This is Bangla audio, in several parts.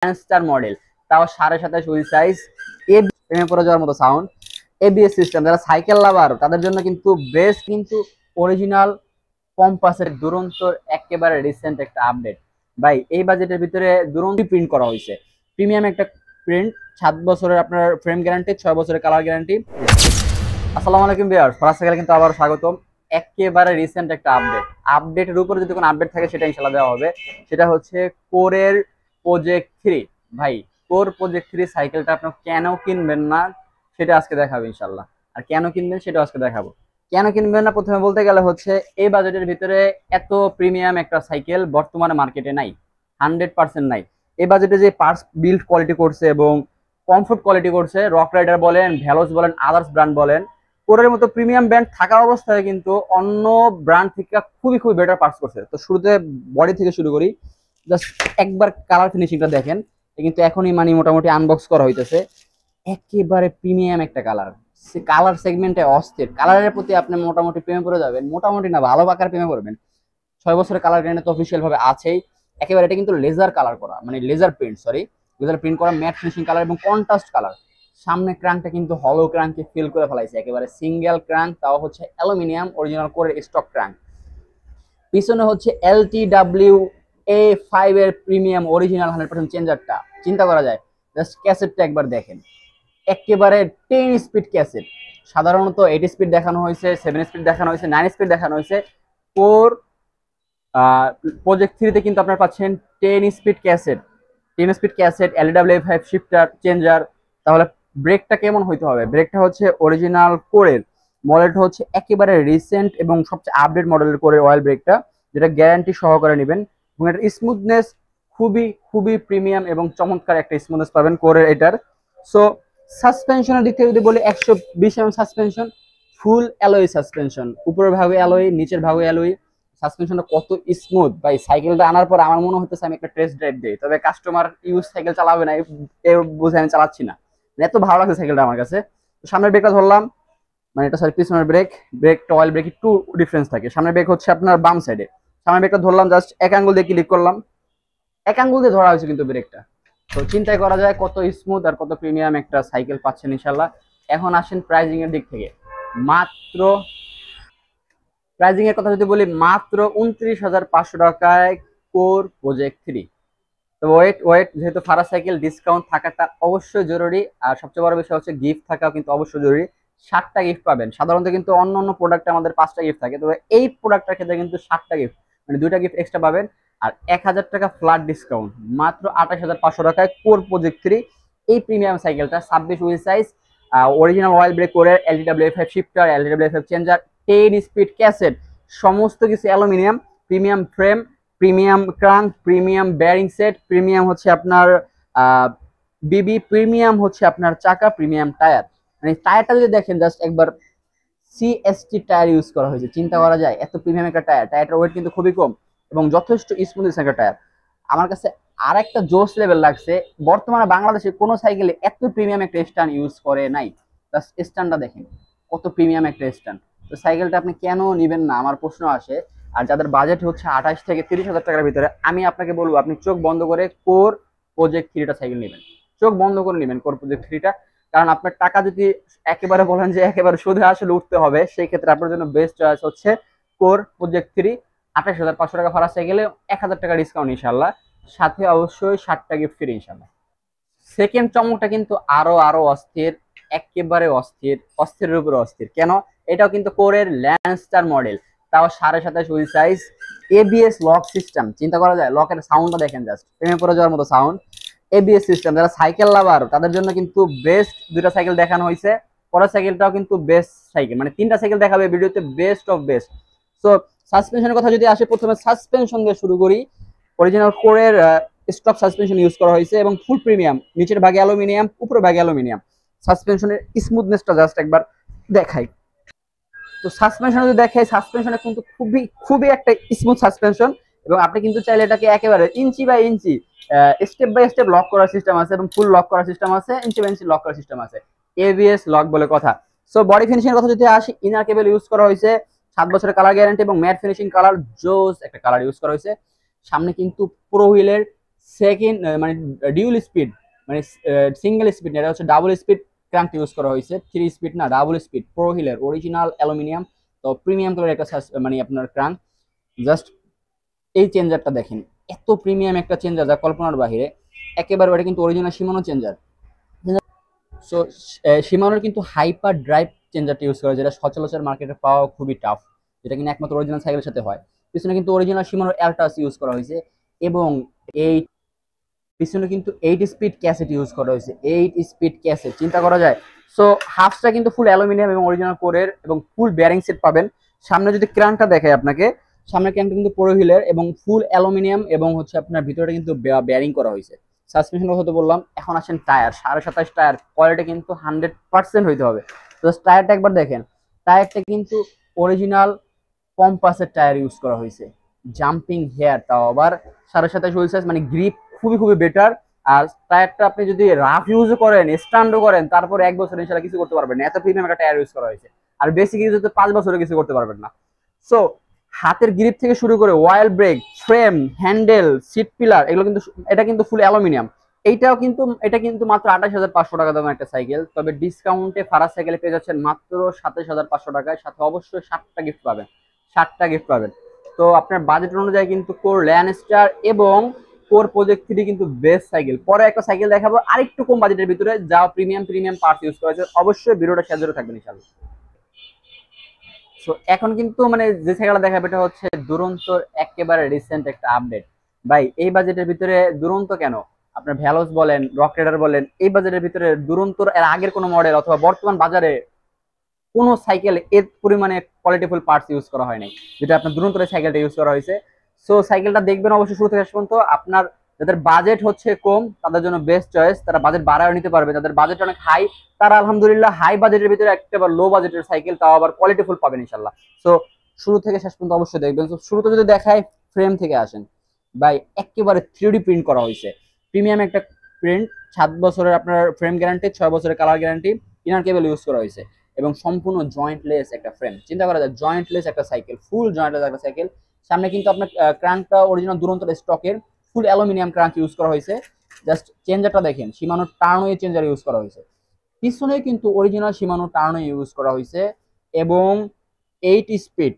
ল্যান্সটার মডেল, তাও 27.5 হুইল সাইজ, প্রেমে পড়ে যাওয়ার মতো সাউন্ড, এবিএস সিস্টেম। যারা সাইকেল লাভার তাদের জন্য কিন্তু বেস্ট, কিন্তু অরিজিনাল কম্পাসের দুরন্ত একেবারে রিসেন্ট একটা আপডেট ভাই। এই বাজেটের ভিতরে দুরন্ত প্রিন্ট করা হয়েছে, প্রিমিয়াম একটা প্রিন্ট, 7 বছরের আপনার ফ্রেম গ্যারান্টি, 6 বছরের কালার গ্যারান্টি। আসসালামু আলাইকুম ভিউয়ার্স, ফারাজ সাইকেল কিন্তু আবার স্বাগতম। একেবারে রিসেন্ট একটা আপডেটের উপরে যদি কোনো আপডেট থাকে সেটা ইনশাআল্লাহ দেওয়া হবে। সেটা হচ্ছে কোরের প্রজেক্ট 3 ভাই। কোর প্রজেক্ট 3 সাইকেলটা আপনি কেন কিনবেন না সেটা আজকে দেখাবো ইনশাআল্লাহ, আর কেন কিনবেন সেটা আজকে দেখাবো। কেন কিনবেন না প্রথমে বলতে গেলে হচ্ছে, এই বাজেটের ভিতরে এত প্রিমিয়াম একটা সাইকেল বর্তমানে মার্কেটে নাই, 100% নাই। এই বাজেটে যে পার্টস বিল্ড কোয়ালিটি করছে এবং কমফোর্ট কোয়ালিটি করছে, রক রাইডার বলেন, ভ্যালোস বলেন, আদার্স ব্র্যান্ড বলেন, কোরের মতো প্রিমিয়াম ব্র্যান্ড থাকা অবস্থায় কিন্তু অন্য ব্র্যান্ড থেকে খুবই খুবই বেটার পার্টস করছে। তো শুরুতে বডি থেকে শুরু করি, জাস্ট একবার কালার ফিনিশিংটা দেখেন, কিন্তু এখনই মানে মোটামুটি আনবক্স করা হইতেছে। একেবারে প্রিমিয়াম একটা কালার, কালার সেগমেন্টে অস্থির, কালারের প্রতি আপনি মোটামুটি প্রেমে পড়ে যাবেন, মোটামুটি না ভালো পাকার প্রেমে পড়বেন। 6 বছরের কালার গ্যারান্টি তো অফিসিয়াল ভাবে আছেই। একেবারে এটা কিন্তু লেজার কালার করা, মানে লেজার প্রিন্ট, লেজার প্রিন্ট করা, ম্যাট ফিনিশিং কালার এবং কন্ট্রাস্ট কালার। সামনে ক্রাঙ্কটা কিন্তু হলো ক্রাঙ্কে ফিল করে ফেলাইছে, একেবারে সিঙ্গেল ক্রাঙ্ক, তাও হচ্ছে অ্যালুমিনিয়াম অরিজিনাল কোরের স্টক ক্রাঙ্ক। পিছনে হচ্ছে LTW-A5 এর প্রিমিয়াম অরিজিনাল 100% চেঞ্জারটা, চিন্তা করা যায়। জাস্ট ক্যাসেটটা একবার দেখেন, একেবারে 10 স্পিড ক্যাসেট। সাধারণত 8 স্পিড দেখানো হয়েছে, 7 স্পিড দেখানো হয়েছে, 9 স্পিড দেখানো হয়েছে। কোর প্রজেক্ট 3 তে কিন্তু আপনারা পাচ্ছেন 10 speed cassette, 10 speed cassette, LTW-A5 shifter changer. তাহলে ব্রেকটা কেমন হইতে হবে? ব্রেকটা হচ্ছে অরিজিনাল কোরের, মডেলটা হচ্ছে একেবারে রিসেন্ট এবং সবচেয়ে আপডেট মডেলের কোরের অয়েল ব্রেকটা, যেটা গ্যারান্টি সহকারে নেবেন। এবং এটার স্মুথনেস খুবই খুবই প্রিমিয়াম এবং চমৎকার একটা স্মুথনেস পাবেন কোরের এটার। সো সাসপেনশনের দিক থেকে যদি বলি, 120 mm সাসপেনশন, ফুল অ্যালয় সাসপেনশন, উপরের ভাগে অ্যালয়, নিচের ভাগে অ্যালয়। সাসপেনশনটা কত স্মুথ ভাই! সাইকেলটা আনার পর আমার মনে হচ্ছে আমি একটা টেস্ট ড্রাইভ দিই, তবে কাস্টমার ইউজ সাইকেল চালাবে না এর বুঝে আমি চালাচ্ছি না, এত ভালো লাগছে সাইকেলটা আমার কাছে। সামনের ব্রেকটা ধরলাম, মানে এটা সরি পিছনের ব্রেকটা অয়েল ব্রেক একটু ডিফারেন্স থাকে। সামনের ব্রেক হচ্ছে আপনার বাম সাইডে, সামনের ব্রেকটা ধরলাম, জাস্ট এক আঙ্গুল দিয়ে ক্লিক করলাম, এক আঙ্গুল দিয়ে ধরা হয়েছে কিন্তু ব্রেকটা। তো চিন্তাই করা যায় কত স্মুথ আর কত প্রিমিয়াম একটা সাইকেল পাচ্ছেন ইনশাল্লাহ। এখন আসেন প্রাইজিং এর দিক থেকে। মাত্র প্রাইজিং এর কথা যদি বলি, মাত্র 29,500 টাকায় কোর প্রজেক্ট 3। তো ওয়েট যেহেতু ফারাজ সাইকেল, ডিসকাউন্ট থাকাটা অবশ্যই জরুরি, আর সবচেয়ে বড় বিষয় হচ্ছে গিফট থাকাও কিন্তু অবশ্যই জরুরি। 7টা গিফট পাবেন। সাধারণত কিন্তু অন্য অন্য প্রোডাক্টে আমাদের 5টা গিফট থাকে, তবে এই প্রোডাক্টের ক্ষেত্রে কিন্তু 7টা গিফট, মানে 2টা গিফট এক্সট্রা পাবেন। আর 1000 টাকা ফ্ল্যাট ডিসকাউন্ট, মাত্র 28,500 টাকায় কোর প্রজেক্ট 3। এই প্রিমিয়াম সাইকেলটা 26 wheel size, original oil brake করে, LTW-A5 shifter, LTW-A5 changer, 10 speed cassette, সমস্ত কিছু aluminium, premium frame, premium crank, premium bearing set, premium হচ্ছে আপনার বিবি, প্রিমিয়াম হচ্ছে আপনার চাকা, প্রিমিয়াম টায়ার। মানে টায়ারটা যদি দেখেন, জাস্ট একবার CST টায়ার ইউজ করা হয়েছে, চিন্তা করা যায় এত প্রিমিয়াম একটা টায়ার। টায়ারটার ওয়েট কিন্তু খুবই কম এবং যথেষ্ট স্মুথ একটা টায়ার। আমার কাছে আর একটা জোস লেভেল লাগছে, বর্তমানে বাংলাদেশে কোনো সাইকেলে এত প্রিমিয়াম একটা স্ট্যান্ড ইউজ করে নাই। জাস্ট স্ট্যান্ডটা দেখেন কত প্রিমিয়াম একটা স্ট্যান্ড। তো সাইকেলটা আপনি কেন নিবেন না আমার প্রশ্ন আসে। আর যাদের বাজেট হচ্ছে 28 থেকে 30,000 টাকার ভিতরে, আমি আপনাকে বলবো আপনি চোখ বন্ধ করে কোর প্রজেক্ট 3টা সাইকেল নেবেন, চোখ বন্ধ করে নেবেন কোর প্রজেক্ট 3টা। কারণ আপনার টাকা যদি একেবারে বলেন যে একেবারে সুদে আসলে উঠতে হবে, সেই ক্ষেত্রে আপনার জন্য বেস্ট চয়েস হচ্ছে কোর প্রজেক্ট 3। 28,500 টাকা ভাড়া সাইকেলে 1000 টাকা ডিসকাউন্ট ইনশাল্লাহ, সাথে অবশ্যই 7টা গিফট ফ্রি ইনশাল্লাহ। সেকেন্ড চমকটা কিন্তু আরো আরো অস্থির, একেবারে অস্থির, অস্থিরের উপরে অস্থির। কেন? এটাও কিন্তু কোরের ল্যান্সটার মডেল, তাও 27.5 wheel size, ABS lock system. চিন্তা করা যায়, লকের সাউন্ডটা দেখেন, জাস্ট প্রেমে পড়ে যাওয়ার মতো সাউন্ড। ABS সিস্টেম, যারা সাইকেল লাভার তাদের জন্য কিন্তু বেস্ট। 2টা সাইকেল দেখানো হয়েছে, পরের সাইকেলটাও কিন্তু বেস্ট সাইকেল, মানে 3টা সাইকেল দেখাবে ভিডিওতে, বেস্ট অফ বেস্ট। সো সাসপেনশনের কথা যদি আসে, প্রথমে সাসপেনশন দিয়ে শুরু করি। অরিজিনাল কোরের স্টক সাসপেনশন ইউজ করা হয়েছে এবং ফুল প্রিমিয়াম, নিচের ভাগে অ্যালুমিনিয়াম, উপরের ভাগে অ্যালুমিনিয়াম। সাসপেনশনের স্মুথনেসটা জাস্ট একবার দেখাই। তো সাসপেনশন যদি দেখাই, সাসপেনশনে কিন্তু খুবই খুবই একটা স্মুথ সাসপেনশন, এবং আপনি কিন্তু চাইলে এটাকে একেবারে inch by inch, step by step lock করার সিস্টেম আছে এবং ফুল লক করার সিস্টেম আছে, ইঞ্চি বাই ইঞ্চি লক করার সিস্টেম আছে, ABS লক বলে কথা। সো বডি ফিনিশিং এর কথা যদি আসি, ইনার কেবল ইউজ করা হয়েছে, 7 বছরের কালার গ্যারান্টি এবং ম্যাট ফিনিশিং কালার, জোস একটা কালার ইউজ করা হয়েছে। সামনে কিন্তু প্রো হুইলের সেকেন্ড মানে ডিউল স্পিড মানে সিঙ্গেল স্পিড, এটা হচ্ছে ডাবল স্পিড ক্রাঙ্ক ইউজ করা হয়েছে, 3 স্পিড না, ডাবল স্পিড প্রো হিলের অরিজিনাল অ্যালুমিনিয়াম, তো প্রিমিয়াম কালার একটা মানে আপনার ক্রাঙ্ক। জাস্ট এই চেঞ্জারটা দেখেন, এত প্রিমিয়াম একটা চেঞ্জার যা কল্পনার বাহিরে একেবারে। ওটা কিন্তু অরিজিনাল শিমানো চেঞ্জার। সো শিমানোর কিন্তু হাইপার ড্রাইভ চেঞ্জারটা ইউজ করা, যেটা সচরাচর মার্কেটে পাওয়া খুবই টাফ, যেটা কিন্তু একমাত্র অরিজিনাল সাইকেলের সাথে হয়। পিছনে কিন্তু অরিজিনাল শিমানোর অ্যালটাস ইউজ করা হয়েছে, এবং এই পিছনে কিন্তু 8 স্পিড ক্যাসেট ইউজ করা হয়েছে, 8 স্পিড ক্যাসেট, চিন্তা করা যায়। সো হাফসটা কিন্তু ফুল অ্যালুমিনিয়াম এবং অরিজিনাল কোরের এবং ফুল বেয়ারিং সেট পাবেন। সামনে যদি ক্রানটা দেখায় আপনাকে, সামনের ক্রানটা কিন্তু পোরো হিলের এবং ফুল অ্যালুমিনিয়াম, এবং হচ্ছে আপনার ভিতরে কিন্তু বেয়ারিং করা হয়েছে। সাসপেনশনের কথা বললাম, এখন আসেন টায়ার, 27.5 টায়ার, কোয়ালিটি কিন্তু 100% হইতে হবে। তো টায়ারটা একবার দেখেন, টায়ারটা কিন্তু অরিজিনাল কম্পাসের টায়ার ইউজ করা হয়েছে, জাম্পিং হেয়ার, তাও আবার 27.5 হুইল সাইজ, মানে গ্রিপ খুবই খুবই বেটার। আর টায়ারটা আপনি যদি রাফ ইউজও করেন, স্ট্যান্ডও করেন, তারপর 1 বছর ইনশাল্লাহ কিছু করতে পারবেন না, এত প্রিমিয়াম একটা টায়ার ইউজ করা হয়েছে। আর বেসিক ইউজ হতে 5 বছরে কিছু করতে পারবেন না। সো হাতের গ্রিপ থেকে শুরু করে ওয়াইল brake, frame, handle, seat pillar, এগুলো কিন্তু, এটা কিন্তু ফুল অ্যালুমিনিয়াম। এটা কিন্তু মাত্র 28,500 টাকা দামের একটা সাইকেল। তবে ডিসকাউন্টে ফারাজ সাইকেলে পেয়ে যাচ্ছেন মাত্র 27,500 টাকায়, সাথে অবশ্যই 7টা গিফট পাবেন, 7টা গিফট পাবেন। তো আপনার বাজেট অনুযায়ী কিন্তু কোর ল্যান্ডস্টার এবং কোর প্রজেক্ট 3 কিন্তু বেস্ট সাইকেল। পরে একটা সাইকেল দেখাবো আরেকটু কম বাজেটের ভিতরে, যা প্রিমিয়াম পার্টস ইউজ করা হয়েছে। অবশ্যই ভিডিওটা শেয়ার করে থাকবেন ইনশাআল্লাহ। সো এখন কিন্তু মানে যে সাইকেলটা দেখাবে এটা হচ্ছে দুরন্তর একেবারে রিসেন্ট একটা আপডেট। ভাই এই বাজেটের ভিতরে দুরন্ত কেন, আপনার ভ্যালোস বলেন, রক রাইডার বলেন, এই বাজেটের ভিতরে দুরন্তর এর আগের কোনো মডেল অথবা বর্তমান বাজারে কোনো সাইকেল এর পরিমাণে কোয়ালিটিফুল পার্টস ইউজ করা হয় নাই, যেটা আপনার দুরন্তর সাইকেলটা ইউজ করা হয়েছে। সো সাইকেলটা দেখবেন অবশ্যই শুরু থেকে শেষ পর্যন্ত। আপনার যাদের বাজেট হচ্ছে কম তাদের জন্য বেস্ট চয়েস, তারা বাজেট বাড়ায় নিতে পারবে। যাদের বাজেট অনেক হাই, তারা আলহামদুলিল্লাহ হাই বাজেটের ভিতরে একটা লো বাজেটের সাইকেল, তাও আবার কোয়ালিটিফুল পাবেন ইনশাল্লাহ। সো শুরু থেকে শেষ পর্যন্ত অবশ্যই দেখবেন। তো শুরুতে যদি দেখায়, ফ্রেম থেকে আসেন ভাই, একেবারে 3D প্রিন্ট করা হয়েছে, প্রিমিয়াম একটা প্রিন্ট, 7 বছরের আপনার ফ্রেম গ্যারান্টি, 6 বছরের কালার গ্যারান্টি, ইনার কেবল ইউজ করা হয়েছে, এবং সম্পূর্ণ জয়েন্টলেস একটা ফ্রেম। চিন্তা করা যায়, জয়েন্টলেস একটা সাইকেল, ফুল জয়েন্টলেস একটা সাইকেল। সামনে কিন্তু আপনার ক্রাঙ্কটা অরিজিনাল দুরন্তর স্টকের ফুল অ্যালুমিনিয়াম ক্রাঙ্ক ইউজ করা হয়েছে। জাস্ট চেঞ্জারটা দেখেন, শিমানো টার্নওয়ে চেঞ্জার ইউজ করা হয়েছে। পিছনে কিন্তু অরিজিনাল শিমানো টার্নওয়ে ইউজ করা হয়েছে, এবং 8 স্পিড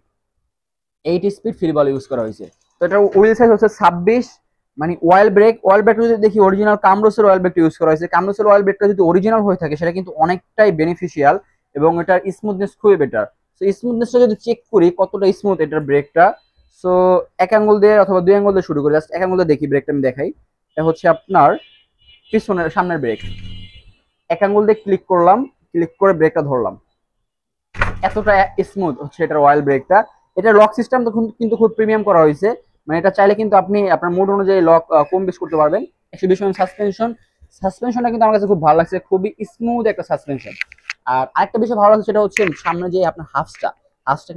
ফিল বল ইউজ করা হয়েছে। তো এটা হুইল সাইজ হচ্ছে 26, মানে ওয়েল ব্রেক যদি দেখি অরিজিনাল কামরোসের ওয়েল ব্রেকটা ইউজ করা হয়েছে। কামরোসের ওয়েল ব্রেকটা যদি অরিজিনাল হয়ে থাকে সেটা কিন্তু অনেকটাই বেনিফিশিয়াল, এবং এটার স্মুথনেস খুবই বেটার। সো স্মুথনেসটা যদি চেক করি কতটা স্মুথ এটার ব্রেকটা, সো 1 আঙ্গুল দিয়ে অথবা 2 আঙ্গুল দিয়ে শুরু করি। জাস্ট 1 আঙ্গুল দিয়ে দেখি, ব্রেকটা আমি দেখাই। এটা হচ্ছে আপনার পিছনের সামনের ব্রেক, 1 আঙ্গুল দিয়ে ক্লিক করলাম, ক্লিক করে ব্রেকটা ধরলাম, এতটা স্মুথ হচ্ছে এটার ওয়েল ব্রেকটা। এটা লক সিস্টেম কিন্তু খুব প্রিমিয়াম করা হয়েছে, মানে এটা চাইলে কিন্তু আপনি আপনার মুড অনুযায়ী লক কম বেশ করতে পারবেন। 120 সাসপেনশনটা কিন্তু আমার কাছে খুব ভালো লাগছে, খুবই স্মুথ একটা সাসপেনশন। আর আরেকটা বিষয় ভালো লাগছে, সেটা হচ্ছে সামনে যে আপনার হাফসটা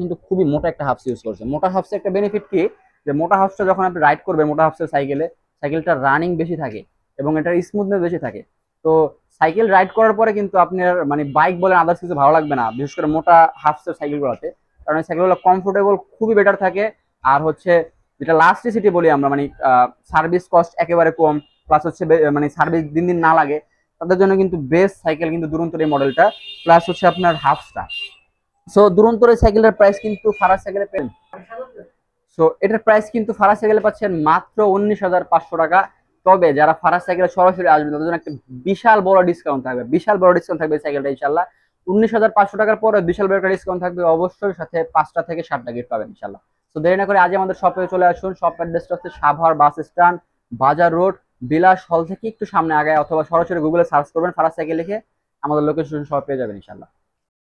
কিন্তু খুবই মোটা একটা হাফস ইউজ করছে। মোটা হাফসের একটা বেনিফিট কি, যে মোটা হাফসটা যখন আপনি রাইড করবেন মোটা হাফসের সাইকেলটা রানিং বেশি থাকে এবং এটার স্মুথনেস বেশি থাকে। তো সাইকেল রাইড করার পরে কিন্তু আপনার মানে বাইক বলেন আদার্স কিছু ভালো লাগবে না, বিশেষ করে মোটা হাফসের সাইকেলগুলোতে, কারণ এই সাইকেলগুলো কমফোর্টেবল খুবই বেটার থাকে। আর হচ্ছে যেটা লাস্টিসিটি বলি আমরা, মানে সার্ভিস কস্ট একেবারে কম, প্লাস হচ্ছে মানে সার্ভিস দিন দিন না লাগে, তাদের জন্য কিন্তু বেস্ট সাইকেল কিন্তু দুরন্তর এই মডেলটা। প্লাস হচ্ছে আপনার হাফসটা। সো দুরন্তর এই সাইকেলের প্রাইস কিন্তু ফারাজ সাইকেলে পেন, সো এটার প্রাইস কিন্তু ফারাজ সাইকেলে পাচ্ছেন মাত্র 19,500 টাকা। তবে যারা ফারাজ সাইকেলে সরাসরি আসবে তাদের জন্য একটা বিশাল বড় ডিসকাউন্ট থাকবে সাইকেলটা ইনশাল্লাহ। 19,500 টাকার পরে বিশাল বড় একটা ডিসকাউন্ট থাকবে অবশ্যই, সাথে 5টা থেকে 7টা গিফট পাবেন ইনশাল্লাহ। তো দেরি না করে আজ আমাদের শপে চলে আসুন। শপ অ্যাড্রেসটা হচ্ছে সাভার বাস স্ট্যান্ড, বাজার রোড, বিলাস হল থেকে একটু সামনে আগায়, অথবা সরাসরি গুগলে সার্চ করবেন ফারাজ সাইকেল লিখে, আমাদের লোকেশন সব পেয়ে যাবেন ইনশাল্লাহ।